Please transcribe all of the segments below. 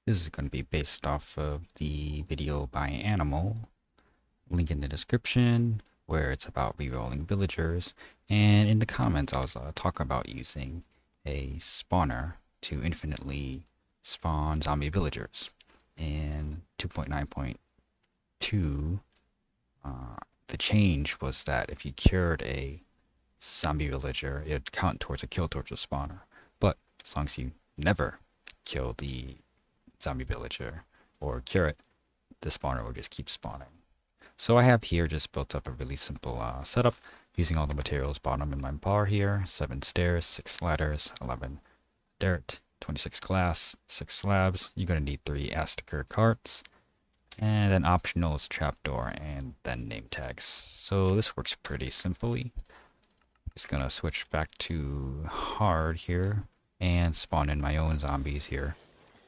This is going to be based off of the video by Animole, link in the description, where it's about rerolling villagers, and in the comments I was talking about using a spawner to infinitely spawn zombie villagers. In 2.9.2, the change was that if you cured a zombie villager, it'd count towards a kill towards a spawner. But as long as you never kill the zombie villager or cure it, the spawner will just keep spawning. So I have here just built up a really simple setup using all the materials bottom in my bar here: 7 stairs, 6 ladders, 11 dirt, 26 glass, 6 slabs. You're going to need 3 Astaker carts, and then optional is Trapdoor and then name tags. So this works pretty simply. Just going to switch back to hard here and spawn in my own zombies here.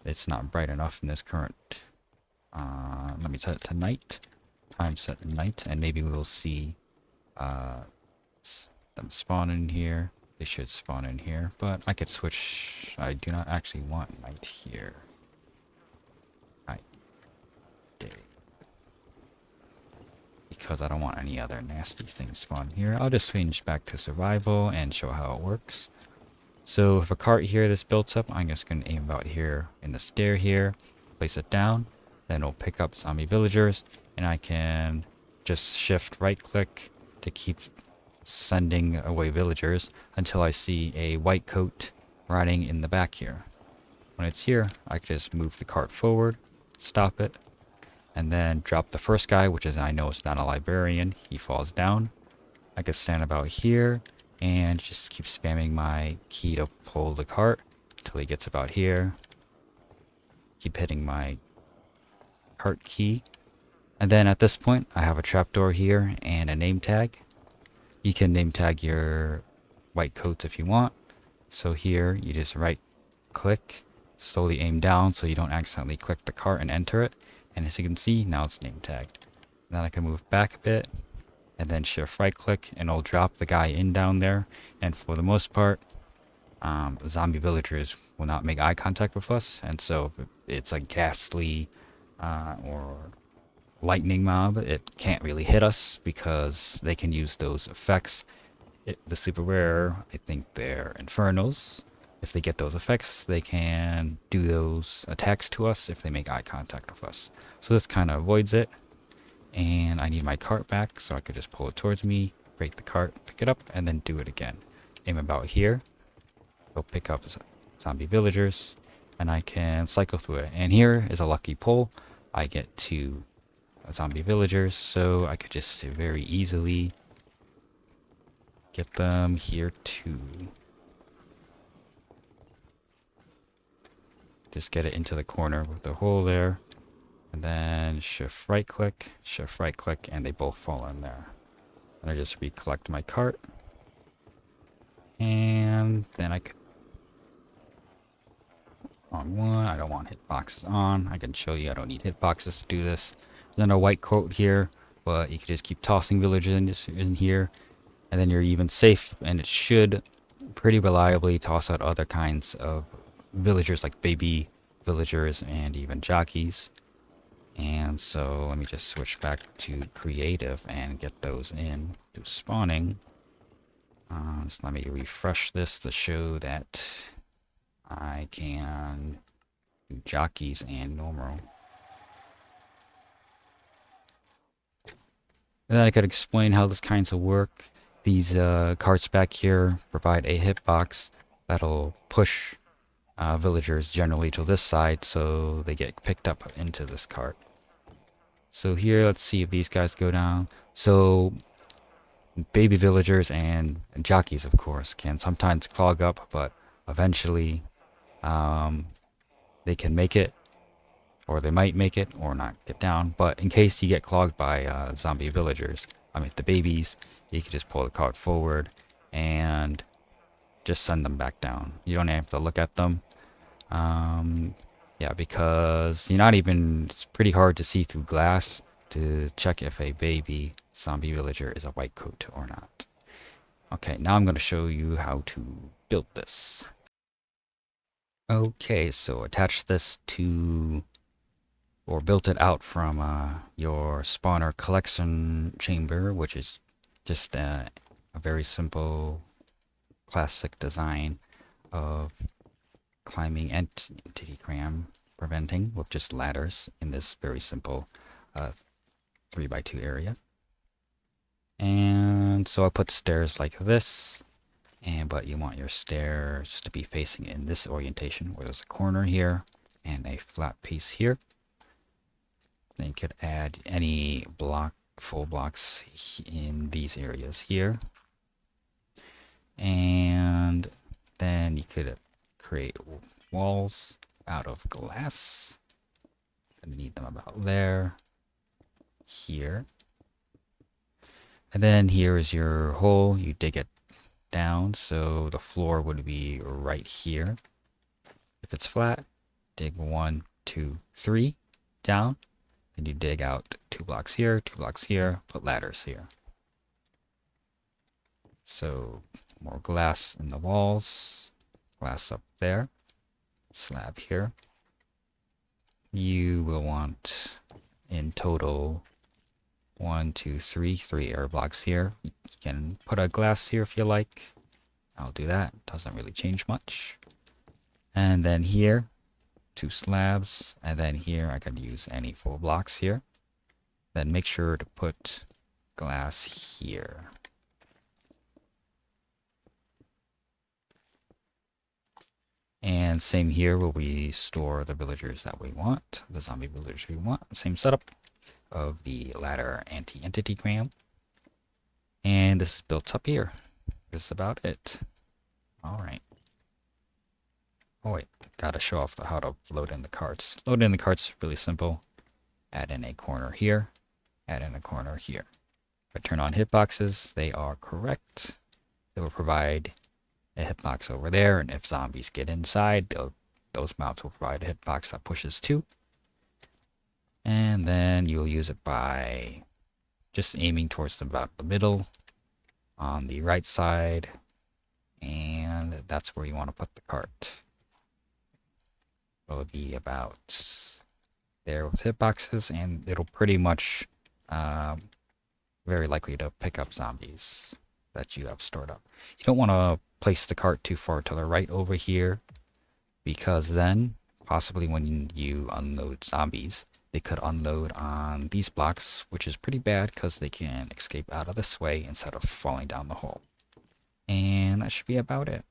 It's not bright enough in this current. Let me set it to night. Time set to night, and maybe we'll see them spawn in here. They should spawn in here, but I could switch. I do not actually want night here. Night, day, because I don't want any other nasty things spawn here. I'll just change back to survival and show how it works. So if a cart here that's built up, I'm just going to aim about here in the stair here, place it down, then it'll pick up zombie villagers, and I can just shift right click to keep sending away villagers until I see a white coat riding in the back here. When it's here, I can just move the cart forward, stop it, and then drop the first guy, which is, I know it's not a librarian, he falls down. I can stand about here and just keep spamming my key to pull the cart until he gets about here. Keep hitting my cart key. And then at this point, I have a trapdoor here and a name tag. You can name tag your white coats if you want. So here, you just right click, slowly aim down so you don't accidentally click the cart and enter it. And as you can see, now it's name tagged. Then I can move back a bit, and then shift right click, and it'll drop the guy in down there. And for the most part, zombie villagers will not make eye contact with us. And so if it's a ghastly or lightning mob, it can't really hit us because they can use those effects. The super rare, I think they're infernals. If they get those effects, they can do those attacks to us if they make eye contact with us. So this kind of avoids it. And I need my cart back, so I could just pull it towards me, break the cart, pick it up, and then do it again. Aim about here. Go pick up zombie villagers, and I can cycle through it. And here is a lucky pull. I get 2 zombie villagers, so I could just very easily get them here too. Just get it into the corner with the hole there, and then shift right click, and they both fall in there. And I just recollect my cart, and then I could on one. I don't want hitboxes on. I can show you I don't need hitboxes to do this. Then a white coat here, but you can just keep tossing villagers in here, and then you're even safe, and it should pretty reliably toss out other kinds of villagers like baby villagers and even jockeys. And so let me just switch back to creative and get those in to spawning. Just let me refresh this to show that I can do jockeys and normal. And then I could explain how this kinds of work. These carts back here provide a hitbox that'll push villagers generally to this side so they get picked up into this cart. So here, let's see if these guys go down. So baby villagers and jockeys, of course, can sometimes clog up, but eventually they can make it, or they might make it or not get down. But in case you get clogged by zombie villagers, the babies, you can just pull the cart forward and just send them back down. You don't have to look at them. Yeah, because it's pretty hard to see through glass to check if a baby zombie villager is a white coat or not. Okay, now I'm going to show you how to build this. Okay, so attach this to, or built it out from your spawner collection chamber, which is just a very simple classic design of climbing entity cram preventing with just ladders in this very simple 3x2 area. And so I put stairs like this, but you want your stairs to be facing in this orientation where there's a corner here and a flat piece here. Then you could add any full blocks in these areas here. And then you could create walls out of glass. Gonna need them about there, here. And then here is your hole. You dig it down, so the floor would be right here. If it's flat, dig 1, 2, 3 down. Then you dig out 2 blocks here, 2 blocks here, put ladders here. So more glass in the walls, glass up there, slab here. You will want in total 1, 2, 3 air blocks here. You can put a glass here if you like. I'll do that. Doesn't really change much. And then here, 2 slabs. And then here I could use any full blocks here. Then make sure to put glass here. And same here where we store the villagers that we want, the zombie villagers we want. Same setup of the ladder anti-entity cram. And this is built up here. This is about it. Alright. Oh wait, gotta show off how to load in the carts. Load in the carts is really simple. Add in a corner here, add in a corner here. If I turn on hitboxes, they are correct. They will provide a hitbox over there, and if zombies get inside, those mobs will provide a hitbox that pushes 2. And then you'll use it by just aiming towards about the middle on the right side, and that's where you want to put the cart. It'll be about there with hitboxes, and it'll pretty much very likely to pick up zombies that you have stored up. You don't want to place the cart too far to the right over here, because then possibly when you unload zombies, they could unload on these blocks, which is pretty bad because they can escape out of this way instead of falling down the hole. And that should be about it.